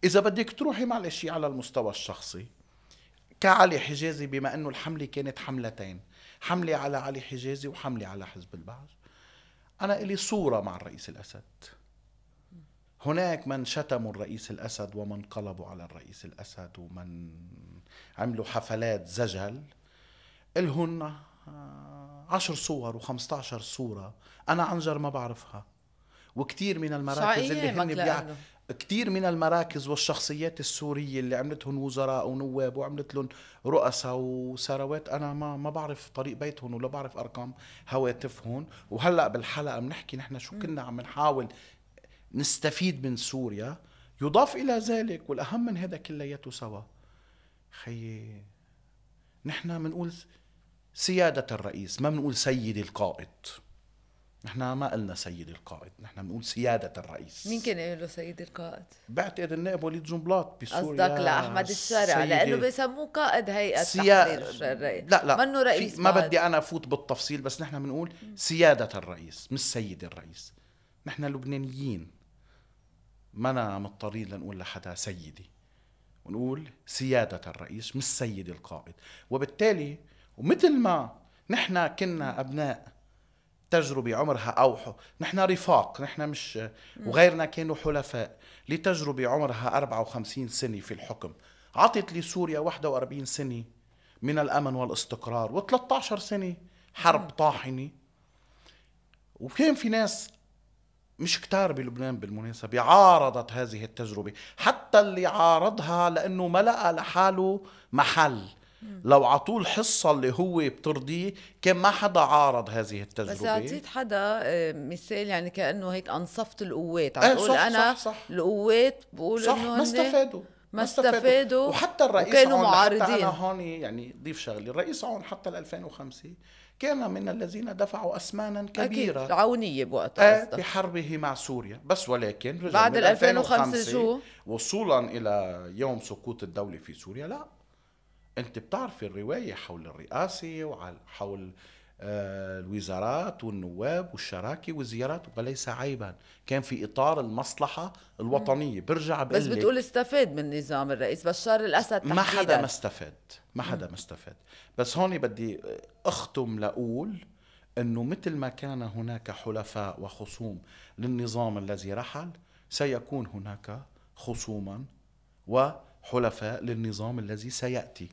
إذا بدك تروحي معلش على المستوى الشخصي كعلي حجازي، بما أنه الحملة كانت حملتين، حملة على علي حجازي وحملة على حزب البعث، أنا إلي صورة مع الرئيس الأسد. هناك من شتموا الرئيس الأسد ومن قلبوا على الرئيس الأسد ومن عملوا حفلات زجل، إلهن 10 صور و15 صورة أنا عنجر ما بعرفها. وكتير من المراكز اللي هن كتير من المراكز والشخصيات السورية اللي عملتهم وزراء ونواب وعملت لهم رؤساء وثروات، أنا ما بعرف طريق بيتهم ولا بعرف أرقام هواتفهم. وهلأ بالحلقة بنحكي نحن شو كنا عم نحاول نستفيد من سوريا. يضاف إلى ذلك والأهم من هذا كلياته سوا، خيي نحن منقول سيادة الرئيس، ما منقول سيدي القائد. نحن ما قلنا سيدي القائد، نحن بنقول سيادة الرئيس. مين كان يقول له سيدي القائد؟ بعتقد النائب وليد جنبلاط بسوريا. قصدك لأحمد الشارع لأنه بيسموه قائد هيئة تحرير الرئيس. لا منه رئيس، ما بدي أنا أفوت بالتفصيل، بس نحن بنقول سيادة الرئيس مش سيد الرئيس. نحن لبنانيين ما مضطرين لنقول لحدا سيدي، ونقول سيادة الرئيس مش سيد القائد. وبالتالي ومثل ما نحن كنا أبناء تجربة عمرها أوحو، نحن رفاق، نحن مش وغيرنا كانوا حلفاء لتجربة عمرها 54 سنة في الحكم، عطت لسوريا 41 سنة من الأمن والاستقرار و13 سنة حرب طاحنة. وكان في ناس مش كتار بلبنان بالمناسبة عارضت هذه التجربة، حتى اللي عارضها لأنه ما لقى لحاله محل. لو عطوه الحصة اللي هو بترضيه كان ما حدا عارض هذه التجربة. بس اعطيت حدا مثال يعني كأنه هيك أنصفت القوات، عم تقول صح أنا صح القوات بقول إنه ما استفادوا. وحتى الرئيس وكانوا عون، معارضين. حتى أنا هون يعني ضيف شغلي، الرئيس عون حتى 2005 كان من الذين دفعوا أثمانا كبيرة أكيد عونية بوقتها بحربه مع سوريا. بس ولكن رجع بعد من 2005 شو وصولا إلى يوم سقوط الدولة في سوريا. لا، أنت بتعرف الرواية حول الرئاسة وحول الوزارات والنواب والشراكة والزيارات، وليس عيبا، كان في إطار المصلحة الوطنية. برجع بقول بس بتقول استفاد من نظام الرئيس بشار الأسد تحديدا. ما حدا ما استفاد. بس هون بدي أختم لأقول أنه مثل ما كان هناك حلفاء وخصوم للنظام الذي رحل، سيكون هناك خصوما وحلفاء للنظام الذي سيأتي.